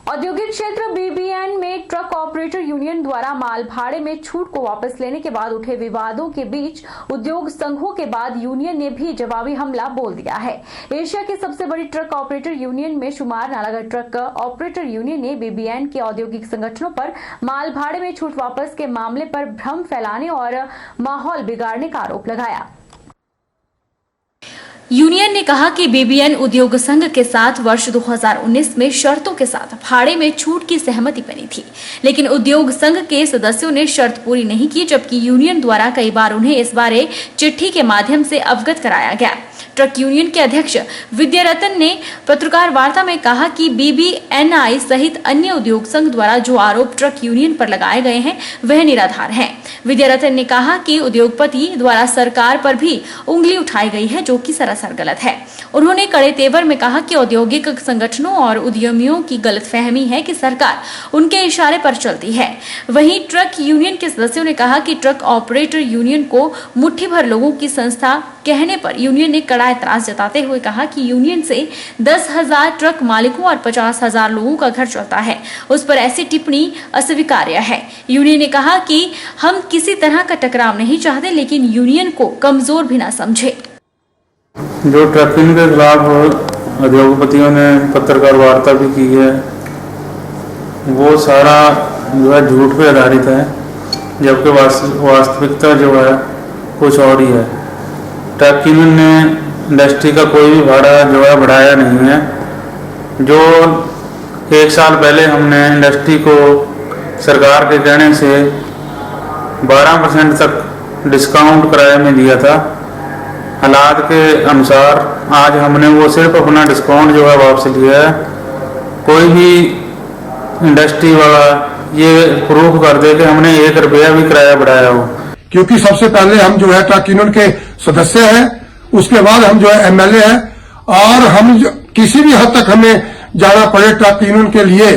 औद्योगिक क्षेत्र बीबीएन में ट्रक ऑपरेटर यूनियन द्वारा माल भाड़े में छूट को वापस लेने के बाद उठे विवादों के बीच उद्योग संघों के बाद यूनियन ने भी जवाबी हमला बोल दिया है। एशिया की सबसे बड़ी ट्रक ऑपरेटर यूनियन में शुमार नालागढ़ ट्रक ऑपरेटर यूनियन ने बीबीएन के औद्योगिक संगठनों पर माल भाड़े में छूट वापस के मामले पर भ्रम फैलाने और माहौल बिगाड़ने का आरोप लगाया। यूनियन ने कहा कि बीबीएन उद्योग संघ के साथ वर्ष 2019 में शर्तों के साथ भाड़े में छूट की सहमति बनी थी, लेकिन उद्योग संघ के सदस्यों ने शर्त पूरी नहीं की, जबकि यूनियन द्वारा कई बार उन्हें इस बारे चिट्ठी के माध्यम से अवगत कराया गया। ट्रक यूनियन के अध्यक्ष विद्यारतन ने पत्रकार वार्ता में कहा कि बीबीएनआई सहित अन्य उद्योग संघ द्वारा जो आरोप ट्रक यूनियन पर लगाए गए हैं वह निराधार हैं। विद्यारतन ने कहा कि उद्योगपति द्वारा सरकार पर भी उंगली उठाई गई है, जो कि सरासर गलत है। उन्होंने कड़े तेवर में कहा कि औद्योगिक संगठनों और उद्यमियों की गलतफहमी है कि सरकार उनके इशारे पर चलती है। वहीं ट्रक यूनियन के सदस्यों ने कहा कि ट्रक ऑपरेटर यूनियन को मुट्ठी भर लोगों की संस्था कहने पर यूनियन ने कड़ा एतराज जताते हुए कहा कि यूनियन से 10,000 ट्रक मालिकों और 50,000 लोगों का घर चलता है, उस पर ऐसी टिप्पणी अस्वीकार्य है। यूनियन ने कहा कि हम किसी तरह का टकराव नहीं चाहते, लेकिन यूनियन को कमजोर भी ना समझे। जो ट्रक यूनियन के खिलाफ उद्योगपतियों ने पत्रकार वार्ता भी की है, वो सारा जो है झूठ पे आधारित है, जबकि वास्तविकता जो है कुछ और ही है। ट्रक यूनियन ने इंडस्ट्री का कोई भी भाड़ा जो है बढ़ाया नहीं है। जो 1 साल पहले हमने इंडस्ट्री को सरकार के कहने से 12% तक डिस्काउंट किराए में दिया था, हालात के अनुसार आज हमने वो सिर्फ अपना डिस्काउंट जो है वापस लिया है। कोई भी इंडस्ट्री वाला ये प्रूफ कर दे कि हमने 1 रुपया भी किराया बढ़ाया हो, क्योंकि सबसे पहले हम जो है ट्रक यूनियन के सदस्य हैं, उसके बाद हम जो है एमएलए हैं, और हम किसी भी हद तक हमें जाना पड़े ट्रक यूनियन के लिए,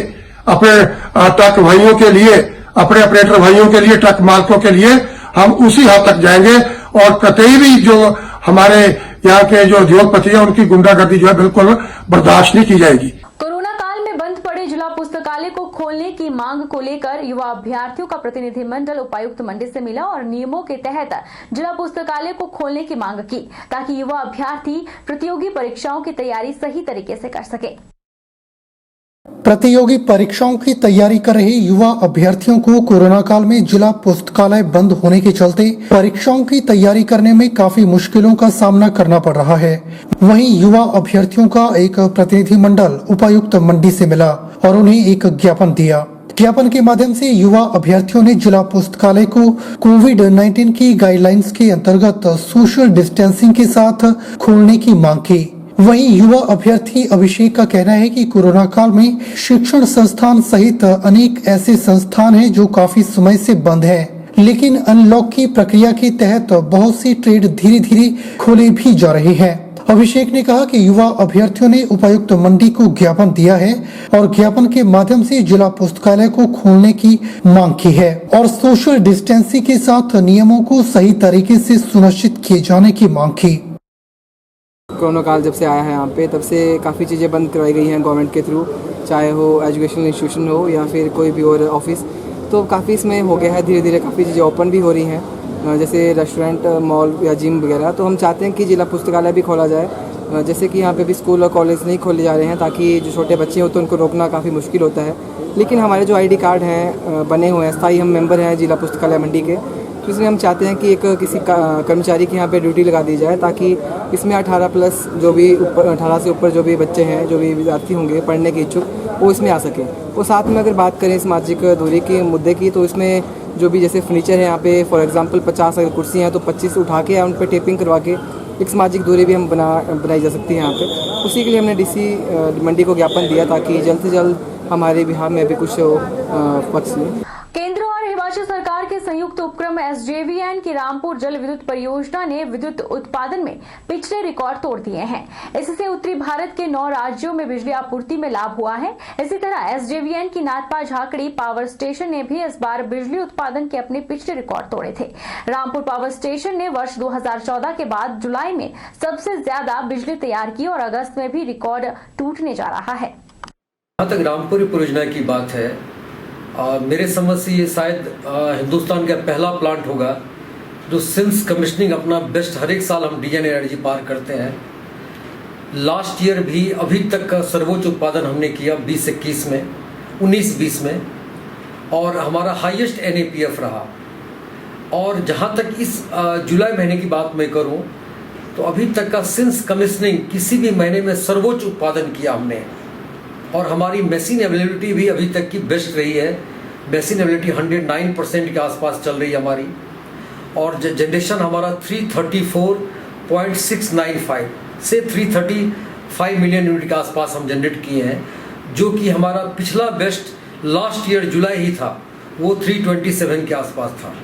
अपने ट्रक भाइयों के लिए, अपने ऑपरेटर भाइयों के लिए, ट्रक मालिकों के लिए हम उसी हद तक जाएंगे। और कतई भी जो हमारे यहाँ के जो उद्योगपति हैं उनकी गुंडागर्दी जो है बिल्कुल बर्दाश्त नहीं की जाएगी। कोरोना काल में बंद पड़े जिला पुस्तकालय को खोलने की मांग को लेकर युवा अभ्यर्थियों का प्रतिनिधिमंडल उपायुक्त मंडी से मिला और नियमों के तहत जिला पुस्तकालय को खोलने की मांग की, ताकि युवा अभ्यर्थी प्रतियोगी परीक्षाओं की तैयारी सही तरीके से कर सके। प्रतियोगी परीक्षाओं की तैयारी कर रहे युवा अभ्यर्थियों को कोरोना काल में जिला पुस्तकालय बंद होने के चलते परीक्षाओं की तैयारी करने में काफी मुश्किलों का सामना करना पड़ रहा है। वहीं युवा अभ्यर्थियों का एक प्रतिनिधिमंडल उपायुक्त मंडी से मिला और उन्हें एक ज्ञापन दिया। ज्ञापन के माध्यम से युवा अभ्यर्थियों ने जिला पुस्तकालय को कोविड-19 की गाइडलाइंस के अंतर्गत सोशल डिस्टेंसिंग के साथ खोलने की मांग की। वहीं युवा अभ्यर्थी अभिषेक का कहना है कि कोरोना काल में शिक्षण संस्थान सहित अनेक ऐसे संस्थान हैं जो काफी समय से बंद हैं, लेकिन अनलॉक की प्रक्रिया के तहत बहुत सी ट्रेड धीरे धीरे खोले भी जा रहे हैं। अभिषेक ने कहा कि युवा अभ्यर्थियों ने उपायुक्त मंडी को ज्ञापन दिया है और ज्ञापन के माध्यम से जिला पुस्तकालय को खोलने की मांग की है और सोशल डिस्टेंसिंग के साथ नियमों को सही तरीके से सुनिश्चित किए जाने की मांग की। कोरोना काल जब से आया है यहाँ पे, तब से काफ़ी चीज़ें बंद करवाई गई हैं गवर्नमेंट के थ्रू, चाहे हो एजुकेशनल इंस्टीट्यूशन हो या फिर कोई भी और ऑफिस। तो काफ़ी इसमें हो गया है, धीरे धीरे काफ़ी चीज़ें ओपन भी हो रही हैं, जैसे रेस्टोरेंट, मॉल या जिम वगैरह। तो हम चाहते हैं कि जिला पुस्तकालय भी खोला जाए, जैसे कि यहाँ पे भी स्कूल और कॉलेज नहीं खोले जा रहे हैं, ताकि जो छोटे बच्चे होते हैं उनको रोकना काफ़ी मुश्किल होता है। लेकिन हमारे जो ID कार्ड हैं बने हुए हैं, स्थायी हम मेंबर हैं जिला पुस्तकालय मंडी के, तो इसलिए हम चाहते हैं कि एक किसी कर्मचारी की यहाँ पे ड्यूटी लगा दी जाए, ताकि इसमें 18+ जो भी 18 से ऊपर जो भी बच्चे हैं, जो भी विद्यार्थी होंगे पढ़ने के इच्छुक, वो इसमें आ सकें। और साथ में अगर बात करें सामाजिक दूरी के मुद्दे की, तो इसमें जो भी जैसे फर्नीचर है यहाँ पे, फॉर एग्जांपल 50 अगर कुर्सी हैं तो 25 उठा के या उन पर टेपिंग करवा के एक सामाजिक दूरी भी हम बनाई जा सकती है यहाँ पे। उसी के लिए हमने DC मंडी को ज्ञापन दिया, ताकि जल्द से जल्द हमारे बिहार में भी कुछ पक्ष लें। केंद्र और हिमाचल सरकार के संयुक्त उपक्रम SJVN की रामपुर जल विद्युत परियोजना ने विद्युत उत्पादन में पिछले रिकॉर्ड तोड़ दिए हैं। इससे उत्तरी भारत के 9 राज्यों में बिजली आपूर्ति में लाभ हुआ है। इसी तरह SJVN की नाथपा झाकड़ी पावर स्टेशन ने भी इस बार बिजली उत्पादन के अपने पिछले रिकॉर्ड तोड़े थे। रामपुर पावर स्टेशन ने वर्ष 2014 के बाद जुलाई में सबसे ज्यादा बिजली तैयार की और अगस्त में भी रिकॉर्ड टूटने जा रहा है। जहाँ तक रामपुरी परियोजना की बात है, मेरे समझ से ये शायद हिंदुस्तान का पहला प्लांट होगा जो सिंस कमिश्निंग अपना बेस्ट हर एक साल हम डीएन एनर्जी पार करते हैं। लास्ट ईयर भी अभी तक का सर्वोच्च उत्पादन हमने किया 20-21 में, 19-20 में, और हमारा हाईएस्ट एनएपीएफ रहा। और जहाँ तक इस जुलाई महीने की बात मैं करूँ तो अभी तक का सिंस कमिश्निंग किसी भी महीने में सर्वोच्च उत्पादन किया हमने। और हमारी मशीन अवेलेबिलिटी भी अभी तक की बेस्ट रही है। मशीन अवेलेबिलिटी 109% के आसपास चल रही है हमारी। और जनरेशन हमारा 334.695 से 335 मिलियन यूनिट के आसपास हम जनरेट किए हैं, जो कि हमारा पिछला बेस्ट लास्ट ईयर जुलाई ही था, वो 327 के आसपास था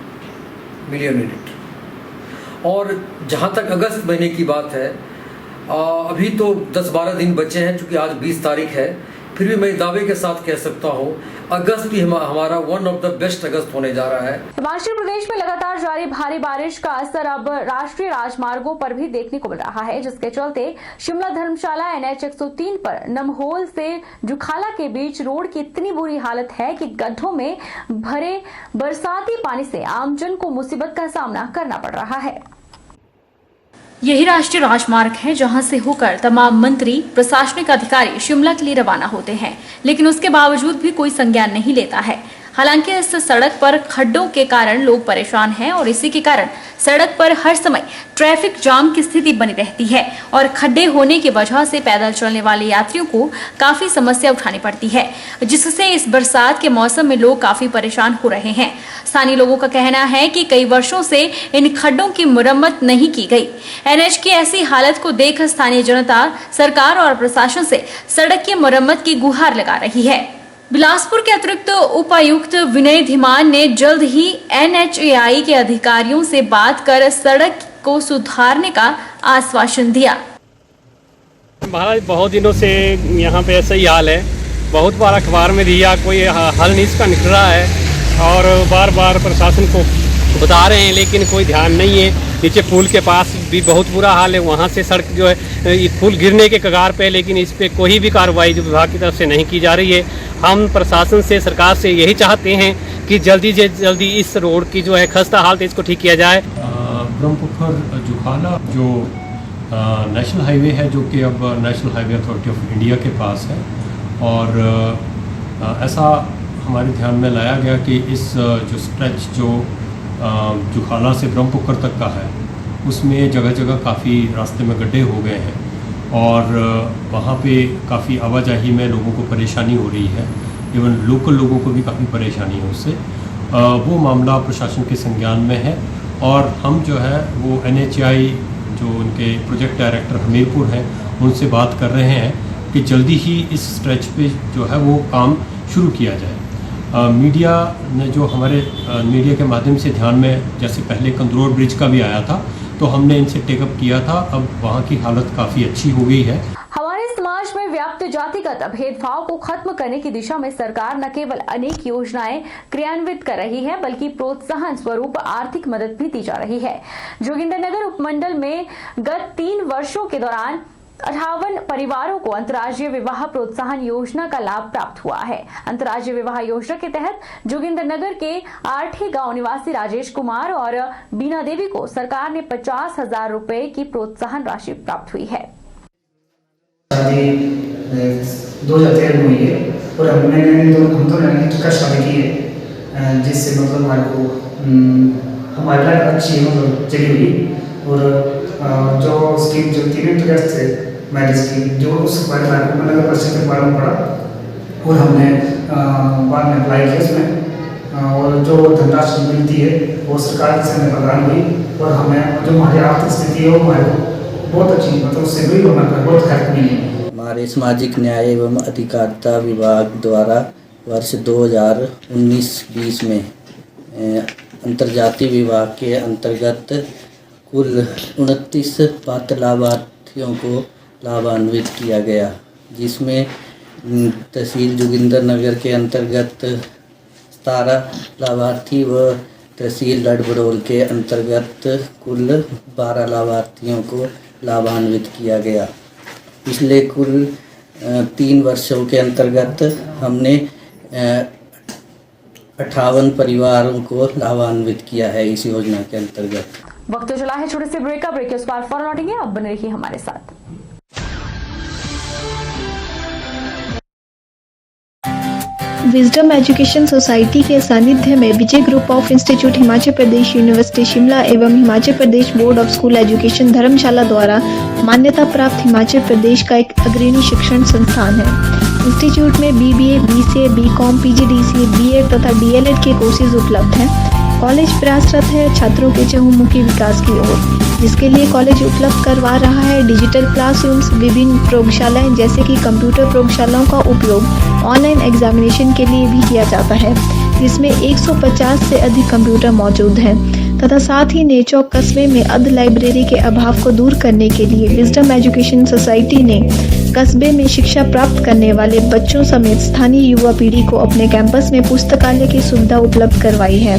मिलियन यूनिट। और जहाँ तक अगस्त महीने की बात है, अभी तो 10-12 दिन बचे हैं, चूँकि आज 20 तारीख है, फिर भी मैं दावे के साथ कह सकता हूँ अगस्त भी हमारा वन ऑफ द बेस्ट अगस्त होने जा रहा है। हिमाचल प्रदेश में लगातार जारी भारी बारिश का असर अब राष्ट्रीय राजमार्गों पर भी देखने को मिल रहा है, जिसके चलते शिमला धर्मशाला NH 103 पर नमहोल से जुखाला के बीच रोड की इतनी बुरी हालत है कि गड्ढों में भरे बरसाती पानी से आमजन को मुसीबत का सामना करना पड़ रहा है। यही राष्ट्रीय राजमार्ग है जहां से होकर तमाम मंत्री, प्रशासनिक अधिकारी शिमला के लिए रवाना होते हैं, लेकिन उसके बावजूद भी कोई संज्ञान नहीं लेता है। हालांकि इस सड़क पर खड्डों के कारण लोग परेशान हैं और इसी के कारण सड़क पर हर समय ट्रैफिक जाम की स्थिति बनी रहती है और खड्डे होने की वजह से पैदल चलने वाले यात्रियों को काफी समस्या उठानी पड़ती है, जिससे इस बरसात के मौसम में लोग काफी परेशान हो रहे हैं। स्थानीय लोगों का कहना है कि कई वर्षों से इन खड्डों की मुरम्मत नहीं की गई। NH की ऐसी हालत को देख स्थानीय जनता सरकार और प्रशासन से सड़क की मुरम्मत की गुहार लगा रही है। बिलासपुर के अतिरिक्त उपायुक्त विनय धीमान ने जल्द ही NHAI के अधिकारियों से बात कर सड़क को सुधारने का आश्वासन दिया। महाराज बहुत दिनों से यहाँ पे ऐसा ही हाल है, बहुत बार अखबार में दिया, कोई हल नहीं इसका निकल रहा है और बार बार प्रशासन को बता रहे हैं लेकिन कोई ध्यान नहीं है। नीचे पुल के पास भी बहुत बुरा हाल है, वहाँ से सड़क जो है पुल गिरने के कगार पे, लेकिन इस पे कोई भी कार्रवाई जो विभाग की तरफ से नहीं की जा रही है। हम प्रशासन से, सरकार से यही चाहते हैं कि जल्दी से जल्दी इस रोड की जो है खस्ता हालत इसको ठीक किया जाए। ब्रह्मपुत्र जुखाला जो नेशनल हाईवे है, जो कि अब national highway authority of India के पास है, और ऐसा हमारे ध्यान में लाया गया कि इस जो स्ट्रेच जो जुखाला से ब्रह्मपुत्र तक का है, उसमें जगह जगह काफ़ी रास्ते में गड्ढे हो गए हैं और वहाँ पे काफ़ी आवाजाही में लोगों को परेशानी हो रही है। इवन लोकल लोगों को भी काफ़ी परेशानी है उससे। वो मामला प्रशासन के संज्ञान में है और हम जो है वो NHAI जो उनके प्रोजेक्ट डायरेक्टर हमीरपुर हैं, उनसे बात कर रहे हैं कि जल्दी ही इस स्ट्रेच पे जो है वो काम शुरू किया जाए। मीडिया ने जो हमारे मीडिया के माध्यम से ध्यान में, जैसे पहले कंदरोड़ ब्रिज का भी आया था, तो हमने इनसे टेकअप किया था। अब वहाँ की हालत काफ़ी अच्छी हो गई है। हमारे समाज में व्याप्त जातिगत भेदभाव को खत्म करने की दिशा में सरकार न केवल अनेक योजनाएं क्रियान्वित कर रही है, बल्कि प्रोत्साहन स्वरूप आर्थिक मदद भी दी जा रही है। जोगिंद्रनगर उपमंडल में गत 3 वर्षों के दौरान 58 परिवारों को अंतर्राज्यीय विवाह प्रोत्साहन योजना का लाभ प्राप्त हुआ है। अंतर्राज्यीय विवाह योजना के तहत जोगिंद्रनगर के आठी गांव निवासी राजेश कुमार और बीना देवी को सरकार ने 50,000 रुपए की प्रोत्साहन राशि प्राप्त हुई है। शादी 2013 में हुई है और हम तो नई शादी की है, जिससे मतलब हमारे को हमारे लाइफ अच्छी मतलब चली हुई। और जो स्कीम जो 3 इंटरेस्ट थे मैरिज की, जो उस बारे में नगर परिषद के बारे में पढ़ा और हमने बाद में अप्लाई किया उसमें, और जो धनराशि मिलती है वो सरकार के सामने प्रदान हुई और हमें जो हमारी आर्थिक स्थिति है वो हमारे को बहुत अच्छी, मतलब उससे भी होना बहुत हेल्प मिली है। हमारे सामाजिक न्याय एवं अधिकारिता विभाग द्वारा वर्ष 2019-20 में अंतर्जातीय विभाग के अंतर्गत कुल 29 पात्र लाभार्थियों को लाभान्वित किया गया, जिसमें तहसील जोगिंद्रनगर के अंतर्गत 17 लाभार्थी व तहसील लड़भड़ोल के अंतर्गत कुल 12 लाभार्थियों को लाभान्वित किया गया। पिछले कुल 3 वर्षों के अंतर्गत हमने 58 परिवारों को लाभान्वित किया है इस योजना के अंतर्गत। वक्त चला है छोटे से ब्रेक का। ब्रेक के उस पार फौरन लौटेंगे, आप बने रहिए हमारे साथ। विजडम एजुकेशन सोसाइटी के सानिध्य में Vijay group of institute Himachal Pradesh university Shimla एवं Himachal Pradesh board of school education Dharamshala द्वारा मान्यता प्राप्त हिमाचल प्रदेश का एक अग्रणी शिक्षण संस्थान है। इंस्टीट्यूट में BBA, BCA, BCom, PGDCA, B.Ed तथा DLED के कोर्सेज उपलब्ध हैं। कॉलेज प्रयासरत है छात्रों के चहुमुखी विकास की ओर, जिसके लिए कॉलेज उपलब्ध करवा रहा है डिजिटल क्लासरूम्स, विभिन्न प्रयोगशालाएं जैसे कि कंप्यूटर प्रयोगशालाओं का उपयोग ऑनलाइन एग्जामिनेशन के लिए भी किया जाता है, जिसमें 150 से अधिक कंप्यूटर मौजूद हैं तथा साथ ही नेचौक कस्बे में अर्ध लाइब्रेरी के अभाव को दूर करने के लिए विजडम एजुकेशन सोसाइटी ने कस्बे में शिक्षा प्राप्त करने वाले बच्चों समेत स्थानीय युवा पीढ़ी को अपने कैंपस में पुस्तकालय की सुविधा उपलब्ध करवाई है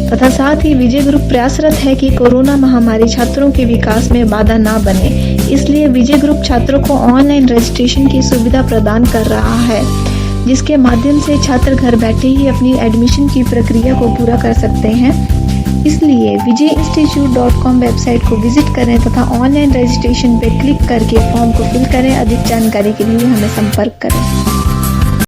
तथा साथ ही विजय ग्रुप प्रयासरत है कि कोरोना महामारी छात्रों के विकास में बाधा न बने, इसलिए विजय ग्रुप छात्रों को ऑनलाइन रजिस्ट्रेशन की सुविधा प्रदान कर रहा है, जिसके माध्यम से छात्र घर बैठे ही अपनी एडमिशन की प्रक्रिया को पूरा कर सकते हैं। इसलिए vijayiinstitute.com वेबसाइट को विजिट करें तथा ऑनलाइन रजिस्ट्रेशन पर क्लिक करके फॉर्म को फिल करें। अधिक जानकारी के लिए हमें संपर्क करें।